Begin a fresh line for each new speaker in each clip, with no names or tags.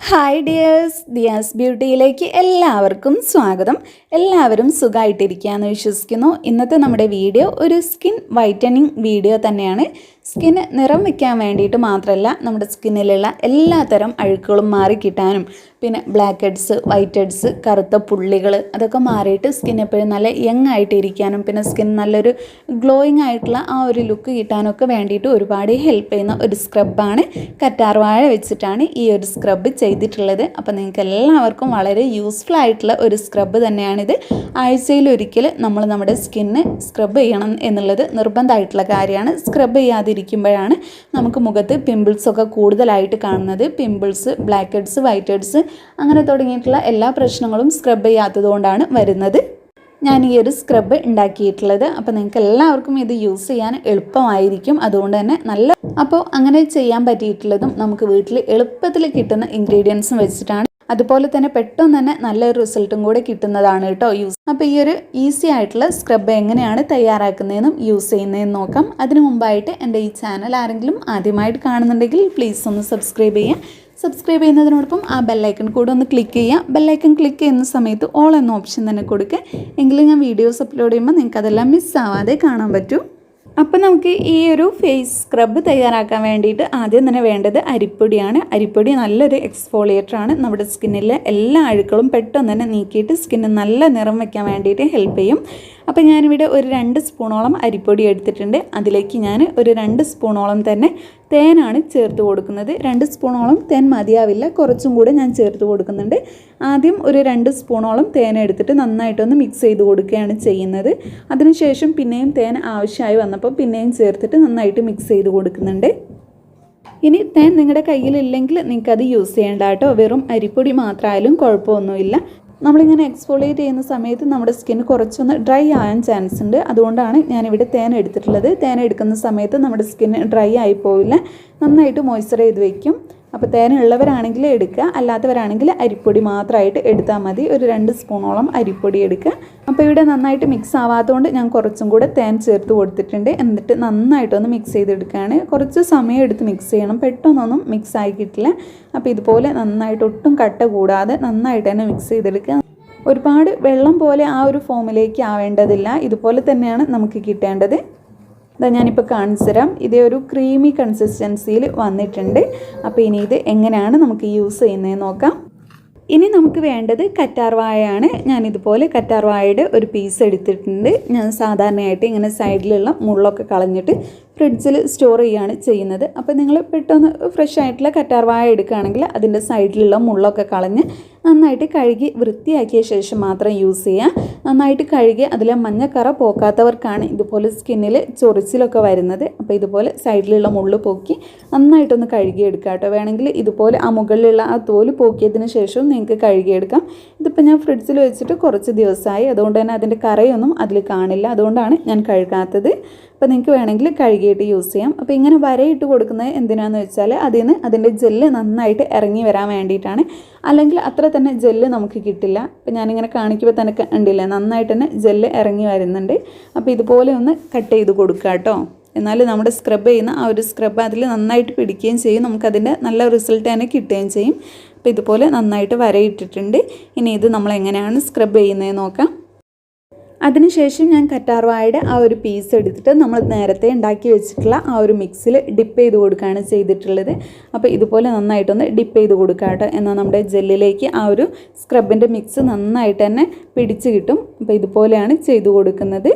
Hi dears, Diaz ബ്യൂട്ടിയിലേക്ക് എല്ലാവർക്കും സ്വാഗതം. എല്ലാവരും സുഖമായിട്ടിരിക്കുകയെന്ന് വിശ്വസിക്കുന്നു. ഇന്നത്തെ നമ്മുടെ വീഡിയോ ഒരു സ്കിൻ വൈറ്റനിങ് വീഡിയോ തന്നെയാണ്. സ്കിന് നിറം വയ്ക്കാൻ വേണ്ടിയിട്ട് മാത്രമല്ല, നമ്മുടെ സ്കിന്നിലുള്ള എല്ലാത്തരം അഴുക്കുകളും മാറിക്കിട്ടാനും പിന്നെ ബ്ലാക്ക് ഹെഡ്സ്, വൈറ്റ് ഹെഡ്സ്, കറുത്ത പുള്ളികൾ അതൊക്കെ മാറിയിട്ട് സ്കിൻ എപ്പോഴും നല്ല യങ് ആയിട്ട് ഇരിക്കാനും പിന്നെ സ്കിൻ നല്ലൊരു ഗ്ലോയിങ് ആയിട്ടുള്ള ആ ഒരു ലുക്ക് കിട്ടാനൊക്കെ വേണ്ടിയിട്ട് ഒരുപാട് ഹെൽപ്പ് ചെയ്യുന്ന ഒരു സ്ക്രബാണ്. കറ്റാർവാഴ വെച്ചിട്ടാണ് ഈ ഒരു സ്ക്രബ് ചെയ്തിട്ടുള്ളത്. അപ്പോൾ നിങ്ങൾക്ക് എല്ലാവർക്കും വളരെ യൂസ്ഫുൾ ആയിട്ടുള്ള ഒരു സ്ക്രബ് തന്നെയാണിത്. ആഴ്ചയിലൊരിക്കൽ നമ്മൾ നമ്മുടെ സ്കിന്ന് സ്ക്രബ് ചെയ്യണം എന്നുള്ളത് നിർബന്ധമായിട്ടുള്ള കാര്യമാണ്. സ്ക്രബ് ചെയ്യാതിരിക്കുമ്പോഴാണ് നമുക്ക് മുഖത്ത് പിമ്പിൾസൊക്കെ കൂടുതലായിട്ട് കാണുന്നത്. Pimples, blackheads, whiteheads അങ്ങനെ തുടങ്ങിയിട്ടുള്ള എല്ലാ പ്രശ്നങ്ങളും സ്ക്രബ് ചെയ്യാത്തത് കൊണ്ടാണ് വരുന്നത്. ഞാൻ ഈ ഒരു സ്ക്രബ് ഉണ്ടാക്കിയിട്ടുള്ളത്. അപ്പോൾ നിങ്ങൾക്ക് എല്ലാവർക്കും ഇത് യൂസ് ചെയ്യാൻ എളുപ്പമായിരിക്കും. അതുകൊണ്ട് തന്നെ അപ്പോൾ അങ്ങനെ ചെയ്യാൻ പറ്റിയിട്ടുള്ളതും നമുക്ക് വീട്ടിൽ എളുപ്പത്തിൽ കിട്ടുന്ന ഇൻഗ്രീഡിയൻസും വെച്ചിട്ടാണ്. അതുപോലെ തന്നെ പെട്ടെന്ന് തന്നെ നല്ലൊരു റിസൾട്ടും കൂടെ കിട്ടുന്നതാണ് കേട്ടോ യൂസ്. അപ്പോൾ ഈ ഒരു ഈസി ആയിട്ടുള്ള സ്ക്രബ് എങ്ങനെയാണ് തയ്യാറാക്കുന്നതെന്നും യൂസ് ചെയ്യുന്നതെന്നും നോക്കാം. അതിനു മുമ്പായിട്ട് എൻ്റെ ഈ ചാനൽ ആരെങ്കിലും ആദ്യമായിട്ട് കാണുന്നുണ്ടെങ്കിൽ പ്ലീസ് ഒന്ന് സബ്സ്ക്രൈബ് ചെയ്യുക. സബ്സ്ക്രൈബ് ചെയ്യുന്നതിനോടൊപ്പം ആ ബെല്ലൈക്കൺ കൂടെ ഒന്ന് ക്ലിക്ക് ചെയ്യുക. ബെല്ലൈക്കൺ ക്ലിക്ക് ചെയ്യുന്ന സമയത്ത് ഓൾ എന്ന ഓപ്ഷൻ തന്നെ കൊടുക്കുക. എങ്കിലും ഞാൻ വീഡിയോസ് അപ്ലോഡ് ചെയ്യുമ്പോൾ നിങ്ങൾക്ക് അതെല്ലാം മിസ്സാവാതെ കാണാൻ പറ്റും. അപ്പോൾ നമുക്ക് ഈ ഒരു ഫേസ് സ്ക്രബ് തയ്യാറാക്കാൻ വേണ്ടിയിട്ട് ആദ്യം തന്നെ വേണ്ടത് അരിപ്പൊടിയാണ്. അരിപ്പൊടി നല്ലൊരു എക്സ്ഫോളിയേറ്ററാണ്. നമ്മുടെ സ്കിന്നിലെ എല്ലാ അഴുക്കളും പെട്ടെന്ന് തന്നെ നീക്കിയിട്ട് സ്കിന്ന് നല്ല നിറം വയ്ക്കാൻ വേണ്ടിയിട്ട് ഹെൽപ്പ് ചെയ്യും. അപ്പോൾ ഞാനിവിടെ ഒരു 2 സ്പൂണോളം അരിപ്പൊടി എടുത്തിട്ടുണ്ട്. അതിലേക്ക് ഞാൻ ഒരു 2 സ്പൂണോളം തന്നെ തേനാണ് ചേർത്ത് കൊടുക്കുന്നത്. 2 സ്പൂണോളം തേൻ മതിയാവില്ല, കുറച്ചും കൂടെ ഞാൻ ചേർത്ത് കൊടുക്കുന്നുണ്ട്. ആദ്യം ഒരു 2 സ്പൂണോളം തേൻ എടുത്തിട്ട് നന്നായിട്ടൊന്ന് മിക്സ് ചെയ്ത് കൊടുക്കുകയാണ് ചെയ്യുന്നത്. അതിനുശേഷം പിന്നെയും തേൻ ആവശ്യമായി വന്നപ്പോൾ പിന്നെയും ചേർത്തിട്ട് നന്നായിട്ട് മിക്സ് ചെയ്ത് കൊടുക്കുന്നുണ്ട്. ഇനി തേൻ നിങ്ങളുടെ കയ്യിലില്ലെങ്കിൽ നിങ്ങൾക്കത് യൂസ് ചെയ്യേണ്ട കേട്ടോ. വെറും അരിപ്പൊടി മാത്രമായാലും കുഴപ്പമൊന്നുമില്ല. നമ്മളിങ്ങനെ എക്സ്ഫോളിയേറ്റ് ചെയ്യുന്ന സമയത്ത് നമ്മുടെ സ്കിൻ കുറച്ചൊന്ന് ഡ്രൈ ആകാൻ ചാൻസ് ഉണ്ട്. അതുകൊണ്ടാണ് ഞാനിവിടെ തേൻ എടുത്തിട്ടുള്ളത്. തേൻ എടുക്കുന്ന സമയത്ത് നമ്മുടെ സ്കിൻ ഡ്രൈ ആയി പോവില്ല, നന്നായിട്ട് മോയ്സ്ചർ ചെയ്ത് വയ്ക്കും. അപ്പോൾ തേനുള്ളവരാണെങ്കിൽ എടുക്കുക, അല്ലാത്തവരാണെങ്കിൽ അരിപ്പൊടി മാത്രമായിട്ട് എടുത്താൽ മതി. ഒരു 2 സ്പൂണോളം അരിപ്പൊടി എടുക്കുക. അപ്പോൾ ഇവിടെ നന്നായിട്ട് മിക്സ് ആവാത്തതുകൊണ്ട് ഞാൻ കുറച്ചും കൂടെ തേൻ ചേർത്ത് കൊടുത്തിട്ടുണ്ട്. എന്നിട്ട് നന്നായിട്ടൊന്ന് മിക്സ് ചെയ്തെടുക്കുകയാണ്. കുറച്ച് സമയം എടുത്ത് മിക്സ് ചെയ്യണം, പെട്ടെന്നൊന്നും മിക്സ് ആയി കിട്ടില്ല. അപ്പോൾ ഇതുപോലെ നന്നായിട്ട് ഒട്ടും കട്ട കൂടാതെ നന്നായിട്ട് തന്നെ മിക്സ് ചെയ്തെടുക്കുക. ഒരുപാട് വെള്ളം പോലെ ആ ഒരു ഫോമിലേക്ക് ആവേണ്ടതില്ല, ഇതുപോലെ തന്നെയാണ് നമുക്ക് കിട്ടേണ്ടത്. ഇതാ ഞാനിപ്പോൾ കാണിച്ചു തരാം. ഇതേ ഒരു ക്രീമി കൺസിസ്റ്റൻസിയിൽ വന്നിട്ടുണ്ട്. അപ്പോൾ ഇനി ഇത് എങ്ങനെയാണ് നമുക്ക് യൂസ് ചെയ്യുന്നതെന്ന് നോക്കാം. ഇനി നമുക്ക് വേണ്ടത് കറ്റാർവാഴയാണ്. ഞാനിതുപോലെ കറ്റാർവാഴയുടെ ഒരു പീസ് എടുത്തിട്ടുണ്ട്. ഞാൻ സാധാരണയായിട്ട് ഇങ്ങനെ സൈഡിലുള്ള മുള്ളൊക്കെ കളഞ്ഞിട്ട് ഫ്രിഡ്ജിൽ സ്റ്റോർ ചെയ്യുകയാണ് ചെയ്യുന്നത്. അപ്പോൾ നിങ്ങൾ പെട്ടെന്ന് ഫ്രഷ് ആയിട്ടുള്ള കറ്റാർവാഴ എടുക്കുകയാണെങ്കിൽ അതിൻ്റെ സൈഡിലുള്ള മുള്ളൊക്കെ കളഞ്ഞ് നന്നായിട്ട് കഴുകി വൃത്തിയാക്കിയ ശേഷം മാത്രം യൂസ് ചെയ്യുക. നന്നായിട്ട് കഴുകി അതിലെ മഞ്ഞക്കറ പോക്കാത്തവർക്കാണ് ഇതുപോലെ സ്കിന്നിൽ ചൊറിച്ചിലൊക്കെ വരുന്നത്. അപ്പോൾ ഇതുപോലെ സൈഡിലുള്ള മുള്ള് പോക്കി നന്നായിട്ടൊന്ന് കഴുകിയെടുക്കുക കേട്ടോ. വേണമെങ്കിൽ ഇതുപോലെ ആ മുകളിലുള്ള ആ തോല് പോക്കിയതിന് ശേഷം നിങ്ങൾക്ക് കഴുകിയെടുക്കാം. ഇതിപ്പോൾ ഞാൻ ഫ്രിഡ്ജിൽ വെച്ചിട്ട് കുറച്ച് ദിവസമായി, അതുകൊണ്ട് തന്നെ അതിൻ്റെ കറയൊന്നും അതിൽ കാണില്ല. അതുകൊണ്ടാണ് ഞാൻ കഴുകാത്തത്. അപ്പോൾ നിങ്ങൾക്ക് വേണമെങ്കിൽ കഴുകിയിട്ട് യൂസ് ചെയ്യാം. അപ്പോൾ ഇങ്ങനെ വരയിട്ട് കൊടുക്കുന്നത് എന്തിനാണെന്ന് വെച്ചാൽ അതിൻ്റെ ജെല്ല് നന്നായിട്ട് ഇറങ്ങി വരാൻ വേണ്ടിയിട്ടാണ്. അല്ലെങ്കിൽ അത്ര തന്നെ ജെല്ല് നമുക്ക് കിട്ടില്ല. അപ്പോൾ ഞാനിങ്ങനെ കാണിക്കുമ്പോൾ തന്നെ ഉണ്ടില്ലേ, നന്നായിട്ട് തന്നെ ജെല്ല് ഇറങ്ങി വരുന്നുണ്ട്. അപ്പോൾ ഇതുപോലെ ഒന്ന് കട്ട് ചെയ്ത് കൊടുക്കുക കേട്ടോ. എന്നാൽ നമ്മുടെ സ്ക്രബ് ചെയ്യുന്ന ആ ഒരു സ്ക്രബ് അതിൽ നന്നായിട്ട് പിടിക്കുകയും ചെയ്യും, നമുക്കതിൻ്റെ നല്ല റിസൾട്ട് തന്നെ കിട്ടുകയും ചെയ്യും. അപ്പോൾ ഇതുപോലെ നന്നായിട്ട് വരയിട്ടിട്ടുണ്ട്. ഇനി ഇത് നമ്മൾ എങ്ങനെയാണ് സ്ക്രബ് ചെയ്യുന്നതെന്ന് നോക്കാം. അതിനുശേഷം ഞാൻ കറ്റാർവാഴയുടെ ആ ഒരു പീസ് എടുത്തിട്ട് നമ്മൾ നേരത്തെ ഉണ്ടാക്കി വെച്ചിട്ടുള്ള ആ ഒരു മിക്സിൽ ഡിപ്പ് ചെയ്ത് കൊടുക്കുകയാണ് ചെയ്തിട്ടുള്ളത്. അപ്പോൾ ഇതുപോലെ നന്നായിട്ടൊന്ന് ഡിപ്പ് ചെയ്ത് കൊടുക്കുക കേട്ടോ. എന്നാൽ നമ്മുടെ ജെല്ലിലേക്ക് ആ ഒരു സ്ക്രബിൻ്റെ മിക്സ് നന്നായിട്ട് തന്നെ പിടിച്ച് കിട്ടും. അപ്പോൾ ഇതുപോലെയാണ് ചെയ്ത് കൊടുക്കുന്നത്.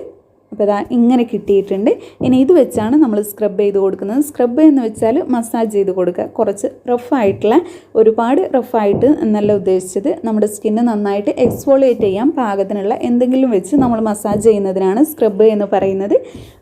അപ്പോൾ ഇതാ ഇങ്ങനെ കിട്ടിയിട്ടുണ്ട്. ഇനി ഇത് വെച്ചാണ് നമ്മൾ സ്ക്രബ് ചെയ്ത് കൊടുക്കുന്നത്. സ്ക്രബ് എന്ന് വെച്ചാൽ മസാജ് ചെയ്ത് കൊടുക്കുക. കുറച്ച് റഫായിട്ടുള്ള, ഒരുപാട് റഫായിട്ട് എന്നല്ല ഉദ്ദേശിച്ചത്, നമ്മുടെ സ്കിന്ന് നന്നായിട്ട് എക്സ്ഫോളിയേറ്റ് ചെയ്യാൻ പാകത്തിനുള്ള എന്തെങ്കിലും വെച്ച് നമ്മൾ മസാജ് ചെയ്യുന്നതിനാണ് സ്ക്രബ് എന്ന് പറയുന്നത്.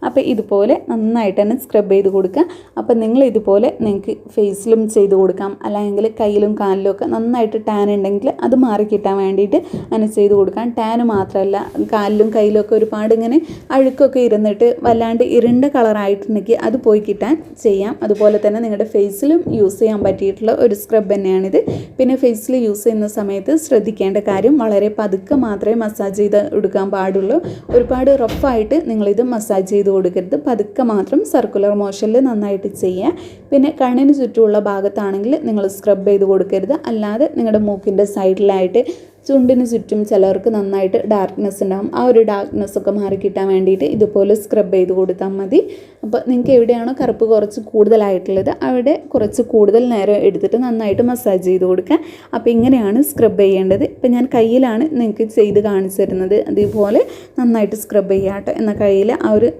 അപ്പോൾ ഇതുപോലെ നന്നായിട്ട് തന്നെ സ്ക്രബ് ചെയ്ത് കൊടുക്കുക. അപ്പോൾ നിങ്ങൾ ഇതുപോലെ നിങ്ങൾക്ക് ഫേസിലും ചെയ്ത് കൊടുക്കാം, അല്ലെങ്കിൽ കയ്യിലും കാലിലും ഒക്കെ നന്നായിട്ട് ടാൻ ഉണ്ടെങ്കിൽ അത് മാറി കിട്ടാൻ വേണ്ടിയിട്ട് അങ്ങനെ ചെയ്ത് കൊടുക്കാം. ടാന് മാത്രമല്ല, കാലിലും കയ്യിലും ഒക്കെ ഒരുപാട് ഇങ്ങനെ അഴുക്കൊക്കെ ഇരുന്നിട്ട് വല്ലാണ്ട് ഇരുണ്ട കളറായിട്ടുണ്ടെങ്കിൽ അത് പോയി കിട്ടാൻ ചെയ്യാം. അതുപോലെ തന്നെ നിങ്ങളുടെ ഫേസിലും യൂസ് ചെയ്യാൻ പറ്റിയിട്ടുള്ള ഒരു സ്ക്രബ് തന്നെയാണിത്. പിന്നെ ഫേസിൽ യൂസ് ചെയ്യുന്ന സമയത്ത് ശ്രദ്ധിക്കേണ്ട കാര്യം വളരെ പതുക്കെ മാത്രമേ മസാജ് ചെയ്ത് കൊടുക്കാൻ പാടുള്ളൂ. ഒരുപാട് റഫായിട്ട് നിങ്ങളിത് മസാജ് ചെയ്ത് കൊടുക്കരുത്. പതുക്കെ മാത്രം സർക്കുലർ മോഷനിൽ നന്നായിട്ട് ചെയ്യുക. പിന്നെ കണ്ണിന് ചുറ്റുമുള്ള ഭാഗത്താണെങ്കിൽ നിങ്ങൾ സ്ക്രബ് ചെയ്ത് കൊടുക്കരുത്. അല്ലാതെ നിങ്ങളുടെ മൂക്കിൻ്റെ സൈഡിലായിട്ട് ചുണ്ടിന് ചുറ്റും ചിലർക്ക് നന്നായിട്ട് ഡാർക്ക്നെസ് ഉണ്ടാകും. ആ ഒരു ഡാർക്ക്നെസ്സൊക്കെ മാറി കിട്ടാൻ വേണ്ടിയിട്ട് ഇതുപോലെ സ്ക്രബ് ചെയ്ത് കൊടുത്താൽ മതി. അപ്പോൾ നിങ്ങൾക്ക് എവിടെയാണോ കറുപ്പ് കുറച്ച് കൂടുതലായിട്ടുള്ളത് അവിടെ കുറച്ച് കൂടുതൽ നേരം എടുത്തിട്ട് നന്നായിട്ട് മസാജ് ചെയ്ത് കൊടുക്കുക. അപ്പോൾ ഇങ്ങനെയാണ് സ്ക്രബ് ചെയ്യേണ്ടത്. ഇപ്പോൾ ഞാൻ കയ്യിലാണ് നിങ്ങൾക്ക് ചെയ്ത് കാണിച്ചു തരുന്നത്. അതേപോലെ നന്നായിട്ട് സ്ക്രബ് ചെയ്യാം കേട്ടോ. എന്നാൽ കയ്യിൽ ആ ഒരു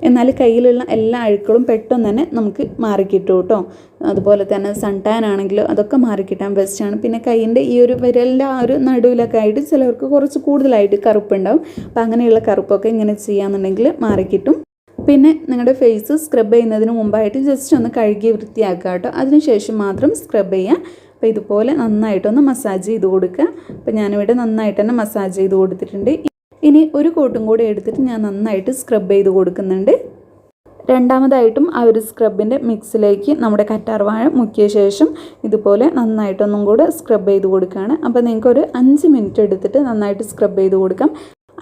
എന്നാൽ കയ്യിലുള്ള എല്ലാ അഴുക്കളും പെട്ടെന്ന് തന്നെ നമുക്ക് മാറിക്കിട്ടും കേട്ടോ. അതുപോലെ തന്നെ സൺ ടാൻ ആണെങ്കിലും അതൊക്കെ മാറിക്കിട്ടാൻ ബെസ്റ്റാണ്. പിന്നെ കയ്യിൻ്റെ ഈ ഒരു വിരലിൻ്റെ ആ ഒരു നടുവിലൊക്കെ ആയിട്ട് ചിലർക്ക് കുറച്ച് കൂടുതലായിട്ട് കറുപ്പുണ്ടാവും. അപ്പോൾ അങ്ങനെയുള്ള കറുപ്പൊക്കെ ഇങ്ങനെ ചെയ്യാന്നുണ്ടെങ്കിൽ മാറിക്കിട്ടും. പിന്നെ നിങ്ങളുടെ ഫേസ് സ്ക്രബ് ചെയ്യുന്നതിന് മുമ്പായിട്ട് ജസ്റ്റ് ഒന്ന് കഴുകി വൃത്തിയാക്കുക കേട്ടോ. അതിനുശേഷം മാത്രം സ്ക്രബ് ചെയ്യുക. അപ്പോൾ ഇതുപോലെ നന്നായിട്ടൊന്ന് മസാജ് ചെയ്ത് കൊടുക്കുക. അപ്പോൾ ഞാനിവിടെ നന്നായിട്ട് തന്നെ മസാജ് ചെയ്ത് കൊടുത്തിട്ടുണ്ട്. ഇനി ഒരു കോട്ടും കൂടി എടുത്തിട്ട് ഞാൻ നന്നായിട്ട് സ്ക്രബ് ചെയ്ത് കൊടുക്കുന്നുണ്ട്. രണ്ടാമതായിട്ടും ആ ഒരു സ്ക്രബിൻ്റെ മിക്സിലേക്ക് നമ്മുടെ കറ്റാർവാഴ മുക്കിയ ശേഷം ഇതുപോലെ നന്നായിട്ടൊന്നും കൂടെ സ്ക്രബ് ചെയ്ത് കൊടുക്കുകയാണ്. അപ്പോൾ നിങ്ങൾക്കൊരു 5 മിനിറ്റ് എടുത്തിട്ട് നന്നായിട്ട് സ്ക്രബ് ചെയ്ത് കൊടുക്കാം.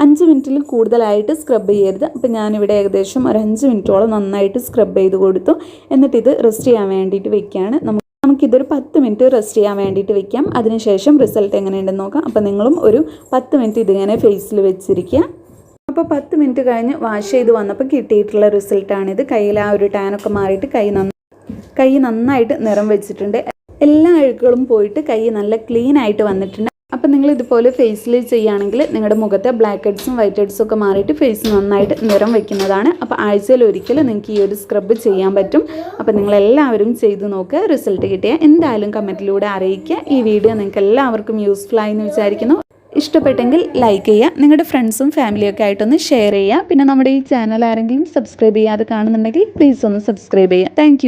5 മിനിറ്റിൽ കൂടുതലായിട്ട് സ്ക്രബ് ചെയ്യരുത്. അപ്പോൾ ഞാനിവിടെ ഏകദേശം ഒരു 5 മിനിറ്റോളം നന്നായിട്ട് സ്ക്രബ് ചെയ്ത് കൊടുത്തു. എന്നിട്ടിത് റെസ്റ്റ് ചെയ്യാൻ വേണ്ടിയിട്ട് വെക്കുകയാണ്. നമുക്കിതൊരു 10 മിനിറ്റ് റെസ്റ്റ് ചെയ്യാൻ വേണ്ടിയിട്ട് വെക്കാം. അതിനുശേഷം റിസൾട്ട് എങ്ങനെയുണ്ടെന്ന് നോക്കാം. അപ്പോൾ നിങ്ങളും ഒരു 10 മിനിറ്റ് ഇതിങ്ങനെ ഫേസിൽ വെച്ചിരിക്കുക. അപ്പോൾ 10 മിനിറ്റ് കഴിഞ്ഞ് വാഷ് ചെയ്ത് വന്നപ്പോൾ കിട്ടിയിട്ടുള്ള റിസൾട്ടാണിത്. കയ്യിൽ ആ ഒരു ടാനൊക്കെ മാറിയിട്ട് കൈ നന്നായിട്ട് നിറം വെച്ചിട്ടുണ്ട്. എല്ലാ അഴുക്കുകളും പോയിട്ട് കൈ നല്ല ക്ലീൻ ആയിട്ട് വന്നിട്ടുണ്ട്. അപ്പോൾ നിങ്ങൾ ഇതുപോലെ ഫേസിൽ ചെയ്യുകയാണെങ്കിൽ നിങ്ങളുടെ മുഖത്തെ ബ്ലാക്ക് ഹെഡ്സും വൈറ്റ് ഹെഡ്സും ഒക്കെ മാറിയിട്ട് ഫേസ് നന്നായിട്ട് നിറം വയ്ക്കുന്നതാണ്. അപ്പോൾ ആഴ്ചയിൽ ഒരിക്കൽ നിങ്ങൾക്ക് ഈ ഒരു സ്ക്രബ് ചെയ്യാൻ പറ്റും. അപ്പോൾ നിങ്ങളെല്ലാവരും ചെയ്ത് നോക്കുക. റിസൾട്ട് കിട്ടിയാൽ എന്തായാലും കമൻറ്റിലൂടെ അറിയിക്കുക. ഈ വീഡിയോ നിങ്ങൾക്ക് എല്ലാവർക്കും യൂസ്ഫുൾ ആയി എന്ന് വിചാരിക്കുന്നു. ഇഷ്ടപ്പെട്ടെങ്കിൽ ലൈക്ക് ചെയ്യുക. നിങ്ങളുടെ ഫ്രണ്ട്സും ഫാമിലിയൊക്കെ ആയിട്ടൊന്ന് ഷെയർ ചെയ്യുക. പിന്നെ നമ്മുടെ ഈ ചാനൽ ആരെങ്കിലും സബ്സ്ക്രൈബ് ചെയ്യാതെ കാണുന്നുണ്ടെങ്കിൽ പ്ലീസ് ഒന്ന് സബ്സ്ക്രൈബ് ചെയ്യുക. താങ്ക്